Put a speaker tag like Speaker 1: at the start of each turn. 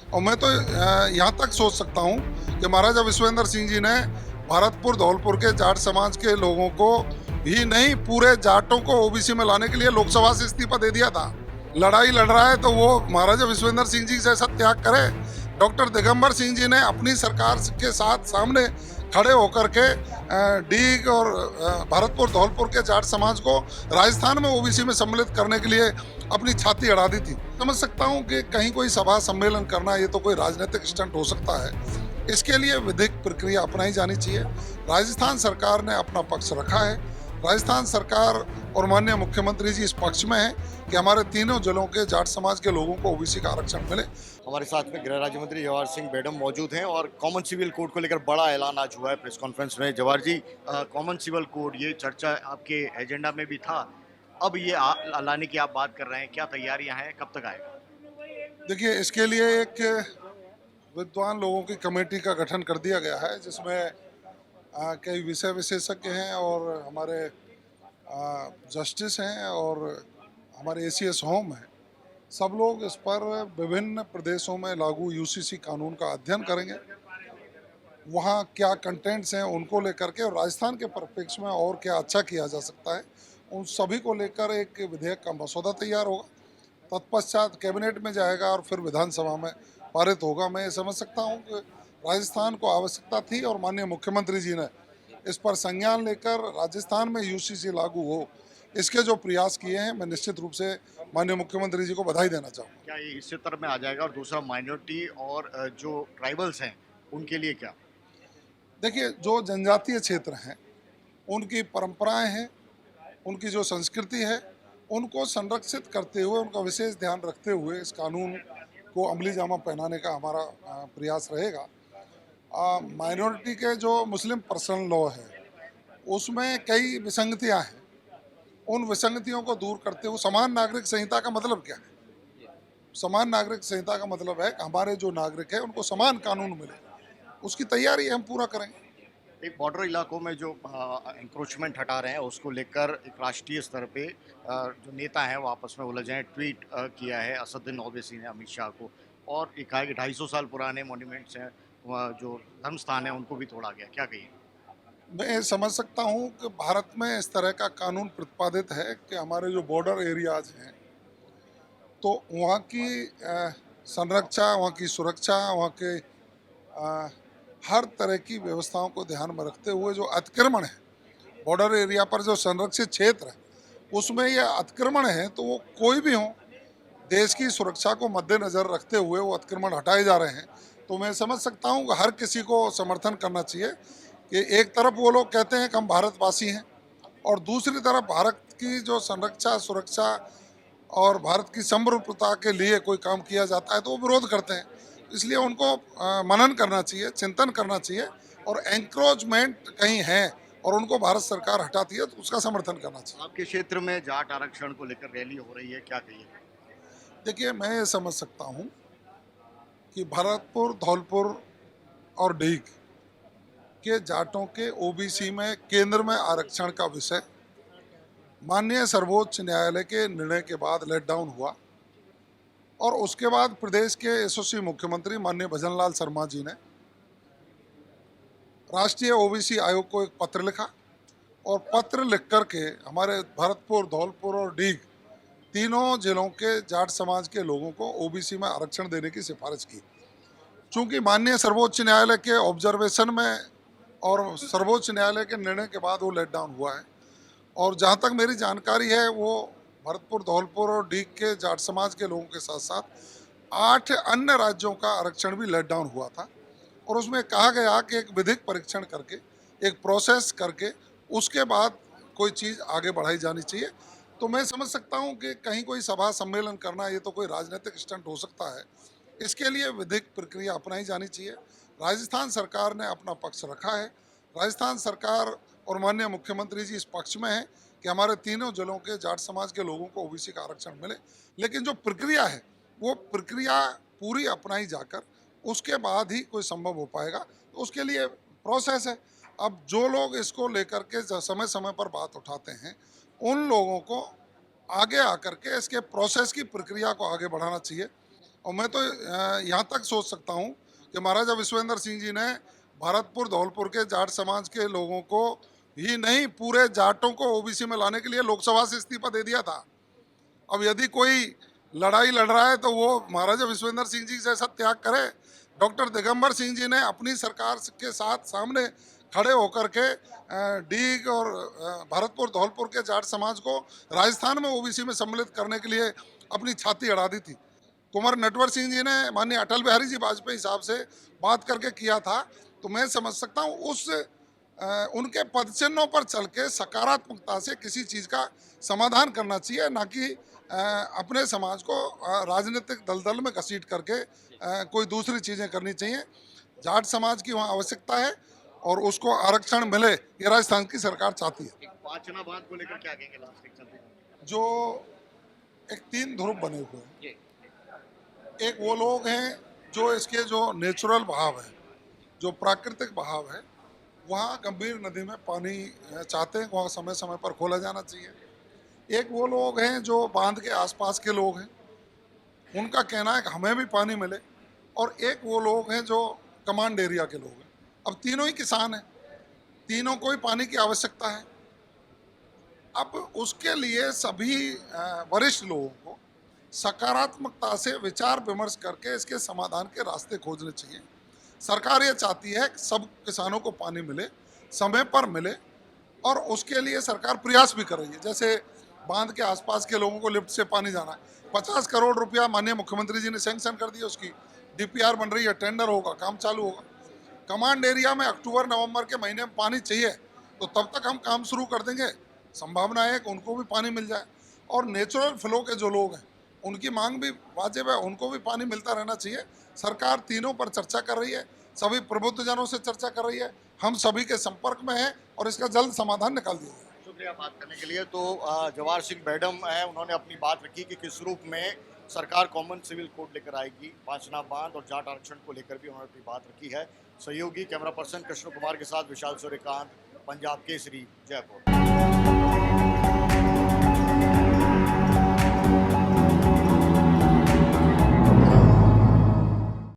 Speaker 1: और मैं तो यहाँ तक सोच सकता हूँ कि महाराजा विश्वेंद्र सिंह जी ने भरतपुर धौलपुर के जाट समाज के लोगों को ही नहीं, पूरे जाटों को ओबीसी में लाने के लिए लोकसभा से इस्तीफा दे दिया था। लड़ाई लड़ रहा है तो वो महाराजा विश्वेंद्र सिंह जी जैसा त्याग करे। डॉक्टर दिगंबर सिंह जी ने अपनी सरकार के साथ सामने खड़े होकर के डीग और भरतपुर धौलपुर के जाट समाज को राजस्थान में ओबीसी में सम्मिलित करने के लिए अपनी छाती अड़ा दी थी। समझ सकता हूँ कि कहीं कोई सभा सम्मेलन करना ये तो कोई राजनीतिक स्टंट हो सकता है। इसके लिए विधिक प्रक्रिया अपनाई जानी चाहिए। राजस्थान सरकार ने अपना पक्ष रखा है। राजस्थान सरकार और माननीय मुख्यमंत्री जी इस पक्ष में है कि हमारे तीनों जिलों के जाट समाज के लोगों को ओबीसी का आरक्षण मिले।
Speaker 2: हमारे साथ में गृह राज्य मंत्री जवाहर सिंह बेडम मौजूद हैं और कॉमन सिविल कोड को लेकर बड़ा ऐलान आज हुआ है प्रेस कॉन्फ्रेंस में। जवाहर जी, कॉमन सिविल कोड ये चर्चा आपके एजेंडा में भी था, अब ये लाने की आप बात कर रहे हैं, क्या तैयारियां हैं, कब तक आएगा?
Speaker 1: देखिए, इसके लिए एक विद्वान लोगों की कमेटी का गठन कर दिया गया है, जिसमें कई विषय विशेषज्ञ हैं और हमारे जस्टिस हैं और हमारे एसीएस होम हैं। सब लोग इस पर विभिन्न प्रदेशों में लागू यूसीसी कानून का अध्ययन करेंगे, वहाँ क्या कंटेंट्स हैं उनको लेकर के, और राजस्थान के परिप्रेक्ष्य में और क्या अच्छा किया जा सकता है, उन सभी को लेकर एक विधेयक का मसौदा तैयार होगा। तत्पश्चात कैबिनेट में जाएगा और फिर विधानसभा में पारित होगा। मैं ये समझ सकता हूँ कि राजस्थान को आवश्यकता थी और माननीय मुख्यमंत्री जी ने इस पर संज्ञान लेकर राजस्थान में यूसीसी लागू हो, इसके जो प्रयास किए हैं, मैं निश्चित रूप से माननीय मुख्यमंत्री जी को बधाई देना चाहूँगा।
Speaker 2: क्या ये इस क्षेत्र में आ जाएगा? और दूसरा, माइनॉरिटी और जो ट्राइबल्स हैं उनके लिए क्या?
Speaker 1: देखिए, जो जनजातीय क्षेत्र हैं उनकी परंपराएं हैं, उनकी जो संस्कृति है, उनको संरक्षित करते हुए, उनका विशेष ध्यान रखते हुए इस कानून को अमली जामा पहनाने का हमारा प्रयास रहेगा। माइनॉरिटी के जो मुस्लिम पर्सनल लॉ है उसमें कई विसंगतियां हैं। उन विसंगतियों को दूर करते हुए समान नागरिक संहिता का मतलब क्या है? समान नागरिक संहिता का मतलब है कि हमारे जो नागरिक है उनको समान कानून मिले। उसकी तैयारी हम पूरा करेंगे।
Speaker 2: एक बॉर्डर इलाकों में जो इंक्रोचमेंट हटा रहे हैं उसको लेकर एक राष्ट्रीय स्तर पे जो नेता हैं वो आपस में उलझे हैं। ट्वीट किया है असदुद्दीन ओवैसी ने अमित शाह को, और एक कहा कि 250 साल पुराने मॉन्यूमेंट्स हैं, वहाँ जो धर्म स्थान है उनको भी तोड़ा गया, क्या कहिए?
Speaker 1: मैं समझ सकता हूँ कि भारत में इस तरह का कानून प्रतिपादित है कि हमारे जो बॉर्डर एरियाज हैं तो वहाँ की संरक्षा, वहाँ की सुरक्षा, वहाँ के हर तरह की व्यवस्थाओं को ध्यान में रखते हुए जो अतिक्रमण है बॉर्डर एरिया पर, जो संरक्षित क्षेत्र है उसमें ये अतिक्रमण है, तो वो कोई भी हो, देश की सुरक्षा को मद्देनज़र रखते हुए वो अतिक्रमण हटाए जा रहे हैं। तो मैं समझ सकता हूँ कि हर किसी को समर्थन करना चाहिए कि एक तरफ वो लोग कहते हैं कि हम भारतवासी हैं और दूसरी तरफ भारत की जो संरक्षा, सुरक्षा और भारत की समरूपता के लिए कोई काम किया जाता है तो वो विरोध करते हैं। इसलिए उनको मनन करना चाहिए, चिंतन करना चाहिए, और एंक्रोचमेंट कहीं है और उनको भारत सरकार हटाती है तो उसका समर्थन करना चाहिए।
Speaker 2: आपके क्षेत्र में जाट आरक्षण को लेकर रैली हो रही है, क्या कहिए?
Speaker 1: देखिए, मैं ये समझ सकता हूँ कि भरतपुर, धौलपुर और डीग के जाटों के ओबीसी में केंद्र में आरक्षण का विषय माननीय सर्वोच्च न्यायालय के निर्णय के बाद लेट डाउन हुआ, और उसके बाद प्रदेश के यशस्वी मुख्यमंत्री माननीय भजन लाल शर्मा जी ने राष्ट्रीय ओबीसी आयोग को एक पत्र लिखा, और पत्र लिख करके हमारे भरतपुर, धौलपुर और डीग तीनों जिलों के जाट समाज के लोगों को ओबीसी में आरक्षण देने की सिफारिश की। चूंकि माननीय सर्वोच्च न्यायालय के ऑब्जर्वेशन में और सर्वोच्च न्यायालय के निर्णय के बाद वो लेट डाउन हुआ है, और जहाँ तक मेरी जानकारी है वो भरतपुर, धौलपुर और डीग के जाट समाज के लोगों के साथ साथ 8 अन्य राज्यों का आरक्षण भी लेट डाउन हुआ था, और उसमें कहा गया कि एक विधिक परीक्षण करके, एक प्रोसेस करके उसके बाद कोई चीज़ आगे बढ़ाई जानी चाहिए। तो मैं समझ सकता हूँ कि कहीं कोई सभा सम्मेलन करना ये तो कोई राजनीतिक स्टंट हो सकता है। इसके लिए विधिक प्रक्रिया अपनाई जानी चाहिए। राजस्थान सरकार ने अपना पक्ष रखा है। राजस्थान सरकार और माननीय मुख्यमंत्री जी इस पक्ष में है कि हमारे तीनों जिलों के जाट समाज के लोगों को ओबीसी का आरक्षण मिले। लेकिन जो प्रक्रिया है वो प्रक्रिया पूरी अपनाई जाकर उसके बाद ही कोई संभव हो पाएगा। तो उसके लिए प्रोसेस है। अब जो लोग इसको लेकर के समय समय पर बात उठाते हैं उन लोगों को आगे आकर के इसके प्रोसेस की प्रक्रिया को आगे बढ़ाना चाहिए, और मैं तो यहाँ तक सोच सकता हूँ कि महाराजा विश्वेंद्र सिंह जी ने भरतपुर धौलपुर के जाट समाज के लोगों को ही नहीं, पूरे जाटों को ओबीसी में लाने के लिए लोकसभा से इस्तीफा दे दिया था। अब यदि कोई लड़ाई लड़ रहा है तो वो महाराजा विश्वेंद्र सिंह जी जैसा त्याग करे। डॉक्टर दिगंबर सिंह जी ने अपनी सरकार के साथ सामने खड़े होकर के डीग और भरतपुर धौलपुर के जाट समाज को राजस्थान में ओबीसी में सम्मिलित करने के लिए अपनी छाती अड़ा दी थी। कुंवर नटवर सिंह जी ने माननीय अटल बिहारी जी वाजपेयी साहब से बात करके किया था। तो मैं समझ सकता हूँ उस उनके पदचिन्हों पर चल के सकारात्मकता से किसी चीज़ का समाधान करना चाहिए, ना कि अपने समाज को राजनीतिक दलदल में घसीट करके कोई दूसरी चीज़ें करनी चाहिए। जाट समाज की वहाँ आवश्यकता है और उसको आरक्षण मिले, ये राजस्थान की सरकार चाहती है।
Speaker 2: एक 5 चुनाव को लेकर क्या कहेंगे लास्ट एक चलते हैं?
Speaker 1: जो एक 3 ध्रुव बने हुए हैं,
Speaker 2: जी।
Speaker 1: एक वो लोग हैं जो इसके जो नेचुरल बहाव है, जो प्राकृतिक बहाव है, वहाँ गंभीर नदी में पानी चाहते हैं, वहाँ समय समय पर खोला जाना चाहिए। एक वो लोग हैं जो बांध के आसपास के लोग हैं, उनका कहना है कि हमें भी पानी मिले। और एक वो लोग हैं जो कमांड एरिया के लोग हैं। अब तीनों ही किसान हैं, तीनों को ही पानी की आवश्यकता है। अब उसके लिए सभी वरिष्ठ लोगों को सकारात्मकता से विचार विमर्श करके इसके समाधान के रास्ते खोजने चाहिए। सरकार ये चाहती है कि सब किसानों को पानी मिले, समय पर मिले, और उसके लिए सरकार प्रयास भी कर रही है। जैसे बांध के आसपास के लोगों को लिफ्ट से पानी जाना है, 50 करोड़ रुपया माननीय मुख्यमंत्री जी ने सैंक्शन कर दिया, उसकी डीपीआर बन रही है, टेंडर होगा, काम चालू होगा। कमांड एरिया में अक्टूबर नवंबर के महीने में पानी चाहिए, तो तब तक हम काम शुरू कर देंगे। संभावना है कि उनको भी पानी मिल जाए। और नेचुरल फ्लो के जो लोग हैं उनकी मांग भी वाजिब है, उनको भी पानी मिलता रहना चाहिए। सरकार तीनों पर चर्चा कर रही है, सभी प्रबुद्धजनों से चर्चा कर रही है, हम सभी के संपर्क में हैं और इसका जल्द समाधान निकाल दिया जाए।
Speaker 2: शुक्रिया बात करने के लिए। तो जवाहर सिंह मैडम है, उन्होंने अपनी बात रखी कि किस रूप में सरकार कॉमन सिविल कोड लेकर आएगी। पांचना बांध और जाट आरक्षण को लेकर भी उन्होंने अपनी बात रखी है। सहयोगी कैमरा पर्सन कृष्ण कुमार के साथ विशाल सूर्यकांत, पंजाब केसरी, जयपुर।